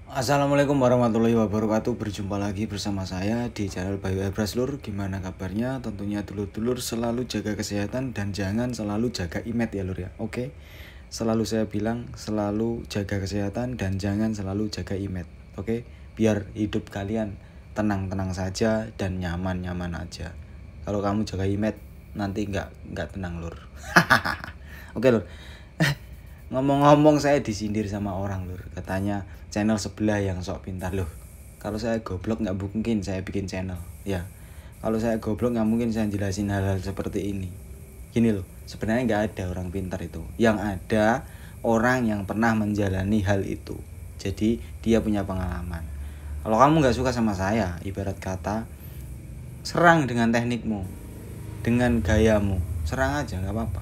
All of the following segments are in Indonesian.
Assalamualaikum warahmatullahi wabarakatuh. Berjumpa lagi bersama saya di channel Bayu Airbrush Lur. Gimana kabarnya? Tentunya dulur-dulur selalu jaga kesehatan dan jangan selalu jaga imet ya Lur ya. Oke. Selalu saya bilang selalu jaga kesehatan dan jangan selalu jaga imet. Oke. Biar hidup kalian tenang-tenang saja dan nyaman-nyaman aja. Kalau kamu jaga imet nanti nggak tenang Lur. Oke Lur. Ngomong-ngomong saya disindir sama orang Lur. Katanya channel sebelah yang sok pintar loh. Kalau saya goblok nggak mungkin saya bikin channel. Ya. Kalau saya goblok nggak mungkin saya jelasin hal-hal seperti ini. Gini loh. Sebenarnya nggak ada orang pintar itu. Yang ada orang yang pernah menjalani hal itu. Jadi dia punya pengalaman. Kalau kamu nggak suka sama saya, ibarat kata serang dengan teknikmu, dengan gayamu, serang aja nggak apa-apa.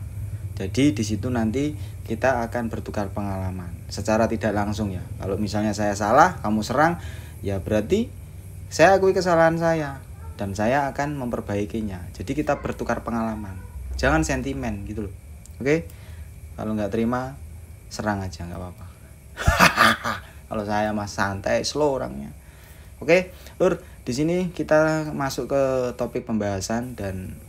Jadi di situ nanti kita akan bertukar pengalaman secara tidak langsung ya. Kalau misalnya saya salah, kamu serang, ya berarti saya akui kesalahan saya dan saya akan memperbaikinya. Jadi kita bertukar pengalaman. Jangan sentimen gitu loh. Oke? Kalau nggak terima, serang aja nggak apa-apa. Kalau saya mah santai, slow orangnya. Oke, Lur, di sini kita masuk ke topik pembahasan dan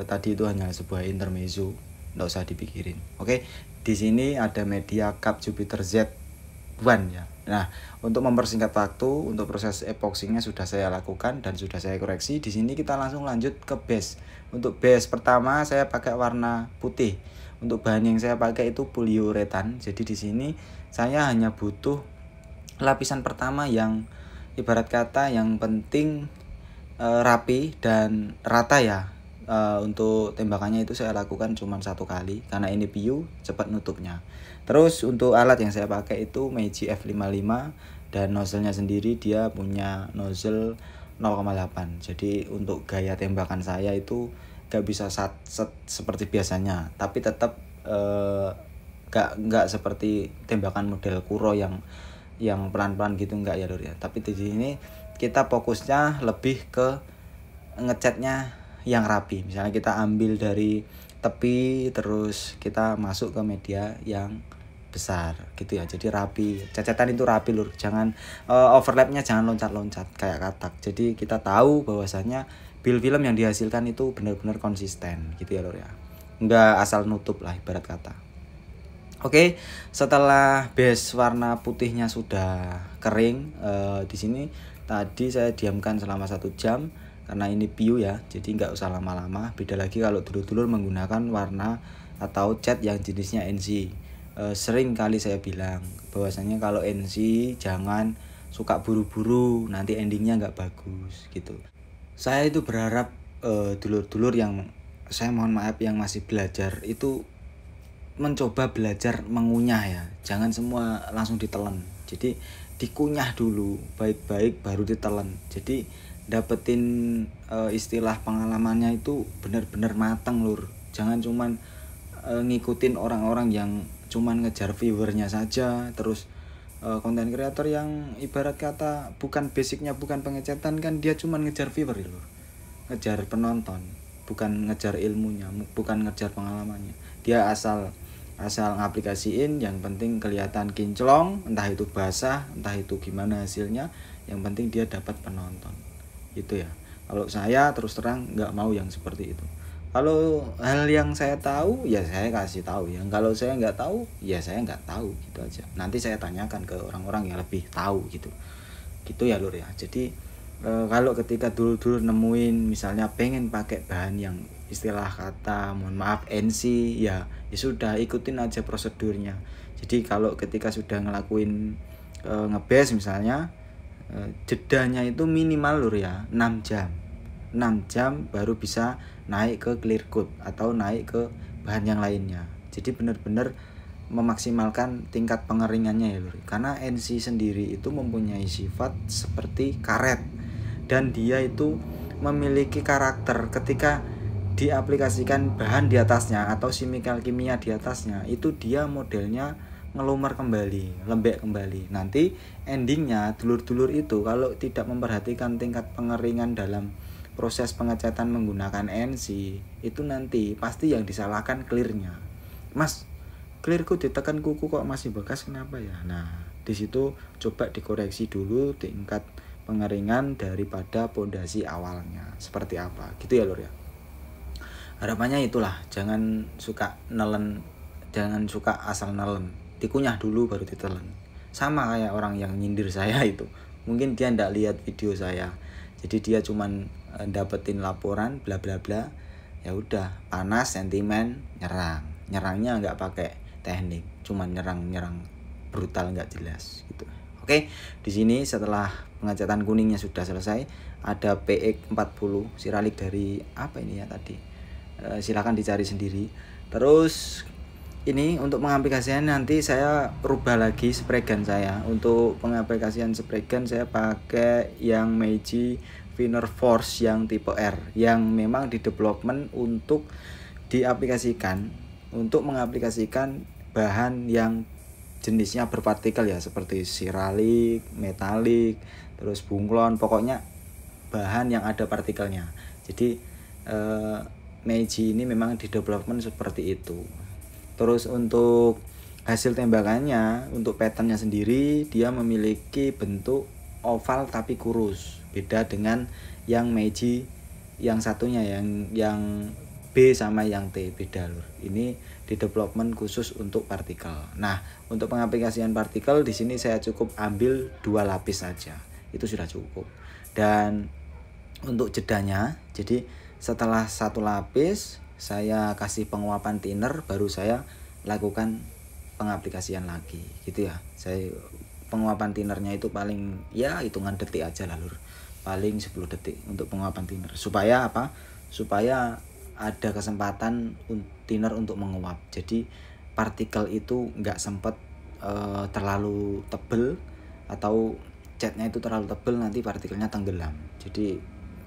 tadi itu hanya sebuah intermezzo. Nggak usah dipikirin. Oke, di sini ada media Cup Jupiter Z1 ya. Nah, untuk mempersingkat waktu, untuk proses epoxingnya sudah saya lakukan dan sudah saya koreksi. Di sini kita langsung lanjut ke base. Untuk base pertama saya pakai warna putih. Untuk bahan yang saya pakai itu poliuretan. Jadi di sini saya hanya butuh lapisan pertama yang ibarat kata yang penting rapi dan rata ya. Untuk tembakannya itu saya lakukan cuma satu kali karena ini PU cepat nutupnya. Terus untuk alat yang saya pakai itu Meiji F55 dan nozzle-nya sendiri dia punya nozzle 0,8. Jadi untuk gaya tembakan saya itu gak bisa set seperti biasanya, tapi tetap gak seperti tembakan model Kuro yang pelan-pelan gitu, enggak ya Lur ya. Tapi di sini kita fokusnya lebih ke ngecatnya yang rapi. Misalnya kita ambil dari tepi terus kita masuk ke media yang besar gitu ya. Jadi rapi. Cacatan itu rapi Lur. Jangan overlapnya jangan loncat-loncat kayak katak. Jadi kita tahu bahwasanya build film yang dihasilkan itu benar-benar konsisten gitu ya Lur ya. Enggak asal nutup lah ibarat kata. Oke, setelah base warna putihnya sudah kering, di sini tadi saya diamkan selama 1 jam karena ini PU ya, jadi nggak usah lama-lama. Beda lagi kalau dulur-dulur menggunakan warna atau cat yang jenisnya NC. Sering kali saya bilang bahwasanya kalau NC jangan suka buru-buru, nanti endingnya nggak bagus gitu. Saya itu berharap dulur-dulur yang saya mohon maaf yang masih belajar itu mencoba belajar mengunyah ya, jangan semua langsung ditelan. Jadi dikunyah dulu baik-baik baru ditelan. Jadi dapetin istilah pengalamannya itu benar-benar matang Lur. Jangan cuman ngikutin orang-orang yang cuman ngejar viewernya saja. Terus konten kreator yang ibarat kata bukan basicnya bukan pengecatan kan dia cuman ngejar viewer ya Lur, ngejar penonton, bukan ngejar ilmunya, bukan ngejar pengalamannya. Dia asal ngaplikasiin, yang penting kelihatan kinclong, entah itu basah, entah itu gimana hasilnya, yang penting dia dapat penonton. Itu ya. Kalau saya terus terang nggak mau yang seperti itu. Kalau hal yang saya tahu ya saya kasih tahu ya. Kalau saya nggak tahu ya saya nggak tahu gitu aja. Nanti saya tanyakan ke orang-orang yang lebih tahu gitu. Gitu ya Lur ya. Jadi kalau ketika dulu nemuin misalnya pengen pakai bahan yang istilah kata mohon maaf NC ya sudah ikutin aja prosedurnya. Jadi kalau ketika sudah ngelakuin ngebase misalnya jedanya itu minimal Lur ya 6 jam 6 jam baru bisa naik ke clear coat atau naik ke bahan yang lainnya. Jadi benar-benar memaksimalkan tingkat pengeringannya ya Lur. Karena NC sendiri itu mempunyai sifat seperti karet dan dia itu memiliki karakter ketika diaplikasikan bahan di atasnya atau chemical kimia di atasnya itu dia modelnya ngelumar kembali, lembek kembali. Nanti endingnya dulur-dulur itu kalau tidak memperhatikan tingkat pengeringan dalam proses pengecatan menggunakan NC itu nanti pasti yang disalahkan clearnya. Mas, clearku ditekan kuku kok masih bekas kenapa ya? Nah, Di situ coba dikoreksi dulu tingkat pengeringan daripada pondasi awalnya seperti apa gitu ya lur ya. Harapannya itulah, jangan suka nelen, jangan suka asal nelen, dikunyah dulu baru ditelen. Sama kayak orang yang nyindir saya itu, mungkin dia ndak lihat video saya, jadi dia cuman dapetin laporan bla bla bla, ya udah panas sentimen nyerangnya nggak pakai teknik, cuman nyerang brutal nggak jelas gitu. Oke, di sini setelah pengecatan kuningnya sudah selesai, ada PX40 siralik dari apa ini ya tadi, silakan dicari sendiri. Terus ini untuk pengaplikasian nanti saya rubah lagi spray gun saya. Untuk pengaplikasian spray gun saya pakai yang Meiji Finer Force yang tipe R, yang memang di development untuk diaplikasikan, untuk mengaplikasikan bahan yang jenisnya berpartikel ya, seperti siralik, metalik, terus bunglon, pokoknya bahan yang ada partikelnya. Jadi Meiji ini memang di development seperti itu. Terus untuk hasil tembakannya, untuk patternnya sendiri dia memiliki bentuk oval tapi kurus, beda dengan yang Meiji yang satunya, yang B sama yang T, beda lur. Ini di development khusus untuk partikel. Nah, untuk pengaplikasian partikel di sini saya cukup ambil 2 lapis saja. Itu sudah cukup. Dan untuk jedanya, jadi setelah 1 lapis saya kasih penguapan thinner, baru saya lakukan pengaplikasian lagi gitu ya. Saya penguapan thinnernya itu paling ya hitungan detik aja lah lur, paling 10 detik untuk penguapan thinner, supaya apa, supaya ada kesempatan thinner untuk menguap, jadi partikel itu nggak sempet terlalu tebel atau catnya itu terlalu tebel, nanti partikelnya tenggelam, jadi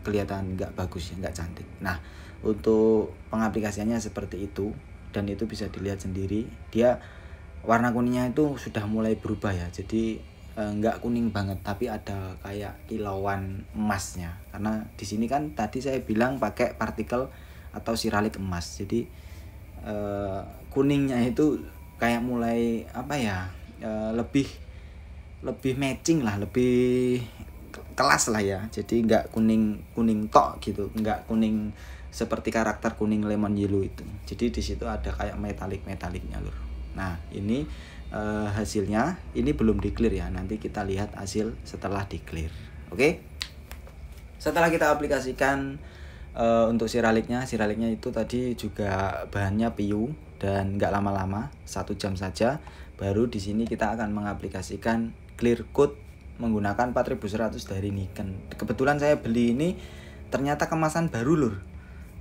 kelihatan nggak bagus ya, nggak cantik. Nah, untuk pengaplikasiannya seperti itu, dan itu bisa dilihat sendiri, dia warna kuningnya itu sudah mulai berubah ya, jadi nggak kuning banget tapi ada kayak kilauan emasnya, karena di sini kan tadi saya bilang pakai partikel atau siralik emas, jadi kuningnya itu kayak mulai apa ya, lebih matching lah, lebih kelas lah ya, jadi nggak kuning tok gitu, nggak kuning seperti karakter kuning lemon yellow itu, jadi di situ ada kayak metaliknya lur. Nah, ini hasilnya, ini belum di clear ya, nanti kita lihat hasil setelah di clear. Oke, setelah kita aplikasikan untuk siraliknya itu tadi juga bahannya PU dan nggak lama-lama, 1 jam saja, baru di sini kita akan mengaplikasikan clear coat menggunakan 4100 dari Nikon. Kebetulan saya beli ini ternyata kemasan baru lur,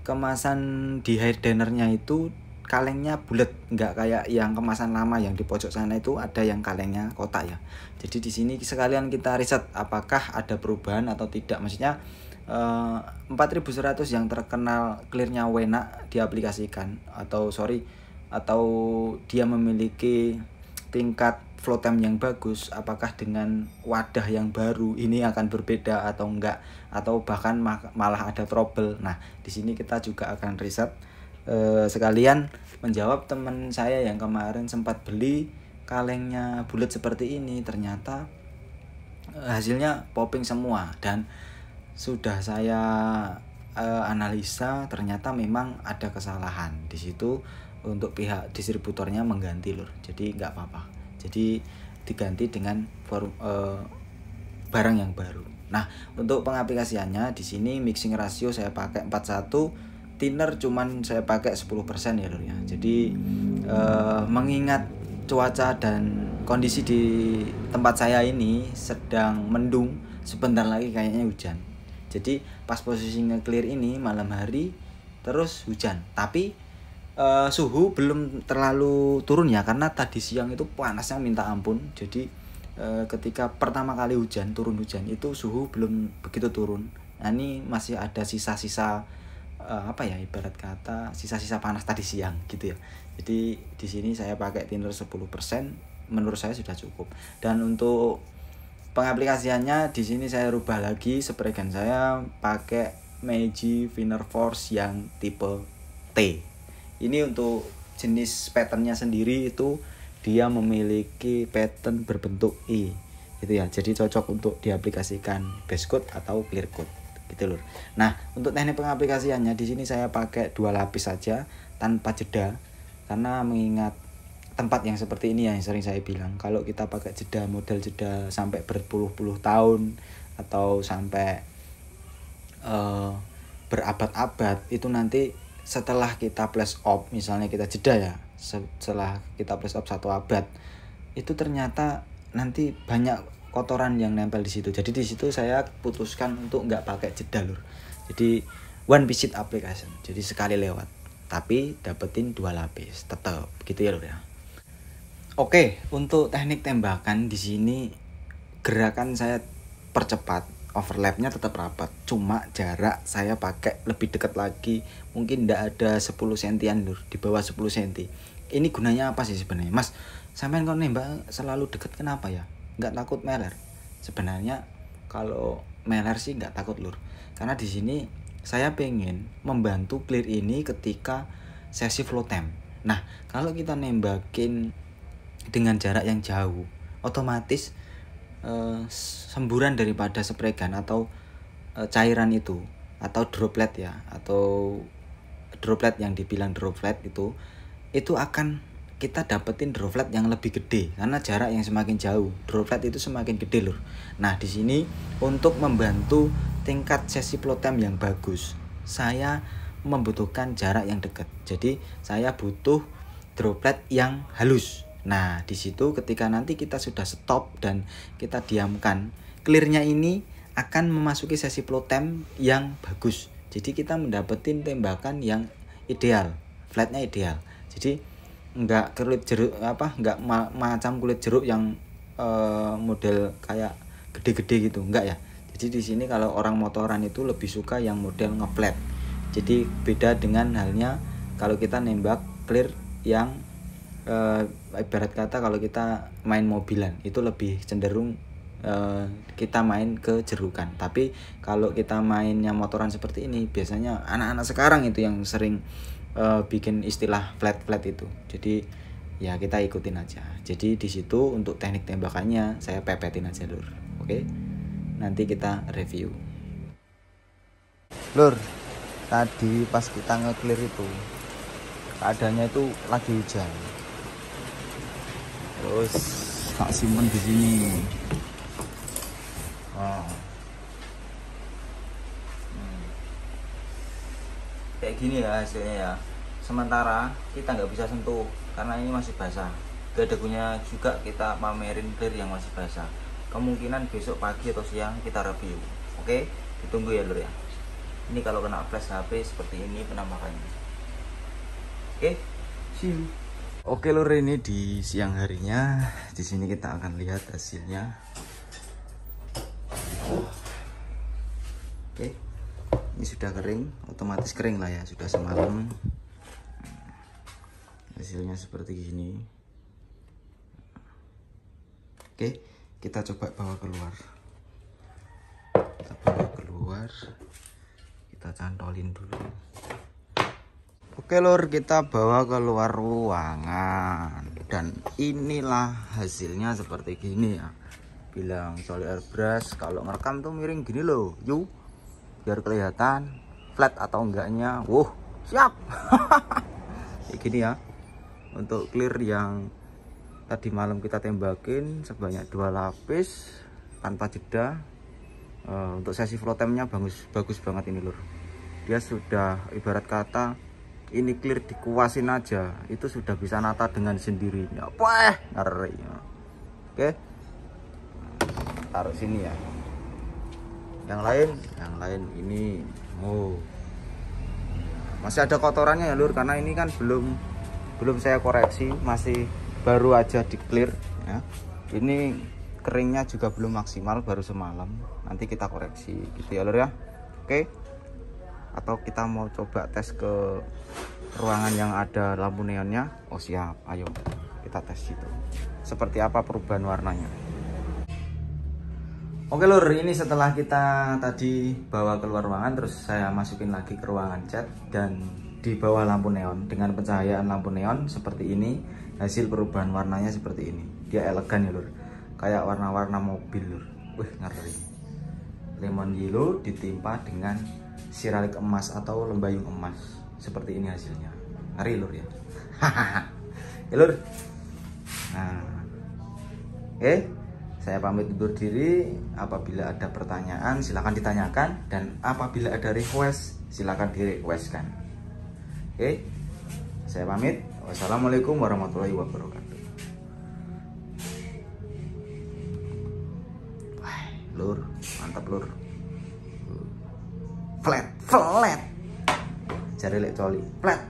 kemasan di hairdryer-nya itu kalengnya bulat, nggak kayak yang kemasan lama yang di pojok sana itu ada yang kalengnya kotak ya. Jadi di sini sekalian kita riset apakah ada perubahan atau tidak, maksudnya 4100 yang terkenal clearnya enak diaplikasikan, atau dia memiliki tingkat flow time yang bagus, apakah dengan wadah yang baru ini akan berbeda atau enggak, atau bahkan malah ada trouble. Nah, di sini kita juga akan riset, sekalian menjawab teman saya yang kemarin sempat beli kalengnya bulat seperti ini, ternyata hasilnya popping semua, dan sudah saya analisa, ternyata memang ada kesalahan di situ, untuk pihak distributornya mengganti lur, jadi nggak apa-apa, jadi diganti dengan barang yang baru. Nah, untuk pengaplikasiannya di sini mixing ratio saya pakai 41, thinner cuman saya pakai 10% ya lur ya. Jadi mengingat cuaca dan kondisi di tempat saya ini sedang mendung, sebentar lagi kayaknya hujan. Jadi pas posisi nge-clear ini malam hari terus hujan, tapi suhu belum terlalu turun ya, karena tadi siang itu panasnya minta ampun. Jadi ketika pertama kali turun hujan itu suhu belum begitu turun. Nah, ini masih ada sisa-sisa apa ya, ibarat kata sisa-sisa panas tadi siang gitu ya. Jadi di sini saya pakai thinner 10%, menurut saya sudah cukup. Dan untuk pengaplikasiannya di sini saya rubah lagi, spray gun saya pakai Meiji Finer Force yang tipe T. Ini untuk jenis patternnya sendiri itu dia memiliki pattern berbentuk I gitu ya. Jadi cocok untuk diaplikasikan base coat atau clear coat gitu lur. Nah, untuk teknik pengaplikasiannya di sini saya pakai 2 lapis saja tanpa jeda, karena mengingat tempat yang seperti ini yang sering saya bilang, kalau kita pakai jeda, model jeda sampai berpuluh-puluh tahun atau sampai berabad-abad, itu nanti setelah kita flash off, misalnya kita jeda ya, setelah kita flash off 1 abad, itu ternyata nanti banyak kotoran yang nempel di situ. Jadi di situ saya putuskan untuk nggak pakai jeda lur. Jadi one visit application, jadi sekali lewat, tapi dapetin 2 lapis tetap gitu ya lur ya. Oke, untuk teknik tembakan di sini gerakan saya percepat, overlapnya tetap rapat, cuma jarak saya pakai lebih dekat lagi, mungkin tidak ada 10 sentian lur, di bawah 10 senti. Ini gunanya apa sih sebenarnya? Mas, sampean kok nembak selalu dekat, kenapa ya? Nggak takut meler? Sebenarnya kalau meler sih nggak takut lur, karena di sini saya pengen membantu clear ini ketika sesi flow temp. Nah, kalau kita nembakin dengan jarak yang jauh, otomatis semburan daripada spray gun atau cairan itu, atau droplet ya, atau droplet yang dibilang droplet itu akan kita dapetin droplet yang lebih gede, karena jarak yang semakin jauh droplet itu semakin gede lur. Nah, di sini untuk membantu tingkat sesi flow temp yang bagus, saya membutuhkan jarak yang dekat. Jadi saya butuh droplet yang halus. Nah, di situ ketika nanti kita sudah stop dan kita diamkan, clearnya ini akan memasuki sesi flow temp yang bagus. Jadi kita mendapetin tembakan yang ideal, flatnya ideal. Jadi enggak kulit jeruk enggak macam kulit jeruk yang model kayak gede-gede gitu, enggak ya. Jadi di sini kalau orang motoran itu lebih suka yang model ngeflat. Jadi beda dengan halnya kalau kita nembak clear yang ibarat kata kalau kita main mobilan itu lebih cenderung kita main ke jerukan. Tapi kalau kita mainnya motoran seperti ini, biasanya anak-anak sekarang itu yang sering bikin istilah flat itu. Jadi ya kita ikutin aja. Jadi di situ untuk teknik tembakannya saya pepetin aja lur. Oke, nanti kita review. Lur, tadi pas kita nge-clear itu keadaannya itu lagi hujan. Terus tak simpen di sini. Kayak gini ya hasilnya ya. Sementara kita nggak bisa sentuh karena ini masih basah. Gak ada gunanya juga kita pamerin clear yang masih basah. Kemungkinan besok pagi atau siang kita review. Oke, ditunggu ya lur ya. Ini kalau kena flash HP seperti ini penampakannya. Oke, see you. Oke lur, ini di siang harinya. Di sini kita akan lihat hasilnya. Oke, ini sudah kering, otomatis kering lah ya, sudah semalam. Hasilnya seperti ini. Oke, kita coba bawa keluar. Kita bawa keluar, kita cantolin dulu. Oke lur, kita bawa keluar ruangan dan inilah hasilnya seperti gini ya. Bilang Solly Airbrush kalau ngerekam tuh miring gini loh, yuk biar kelihatan flat atau enggaknya. Siap. Kayak gini ya. Untuk clear yang tadi malam kita tembakin sebanyak 2 lapis tanpa jeda. Untuk sesi flow tempnya bagus banget ini lur. Dia sudah ibarat kata ini clear dikuasin aja itu sudah bisa nata dengan sendirinya. Wah, ngeri. Oke, taruh sini ya. Yang lain ini masih ada kotorannya ya lur, karena ini kan belum saya koreksi, masih baru aja di clear ya. Ini keringnya juga belum maksimal, baru semalam. Nanti kita koreksi gitu ya lur ya. Oke, atau kita mau coba tes ke ruangan yang ada lampu neonnya? Oh siap, ayo kita tes itu seperti apa perubahan warnanya. Oke lur, ini setelah kita tadi bawa keluar ruangan, terus saya masukin lagi ke ruangan cat dan di bawah lampu neon dengan pencahayaan lampu neon seperti ini. hasil perubahan warnanya seperti ini. Dia elegan ya lur, kayak warna-warna mobil lur. Wih ngeri. Lemon yellow ditimpa dengan siralik emas atau lembayung emas, seperti ini hasilnya. Ngeri lur ya. Ya lur. Nah, oke, saya pamit undur diri. Apabila ada pertanyaan silahkan ditanyakan, dan apabila ada request silahkan di requestkan. Oke, saya pamit. Wassalamualaikum warahmatullahi wabarakatuh. Wah, lur, mantap lur. Flat, jari lek coli, flat.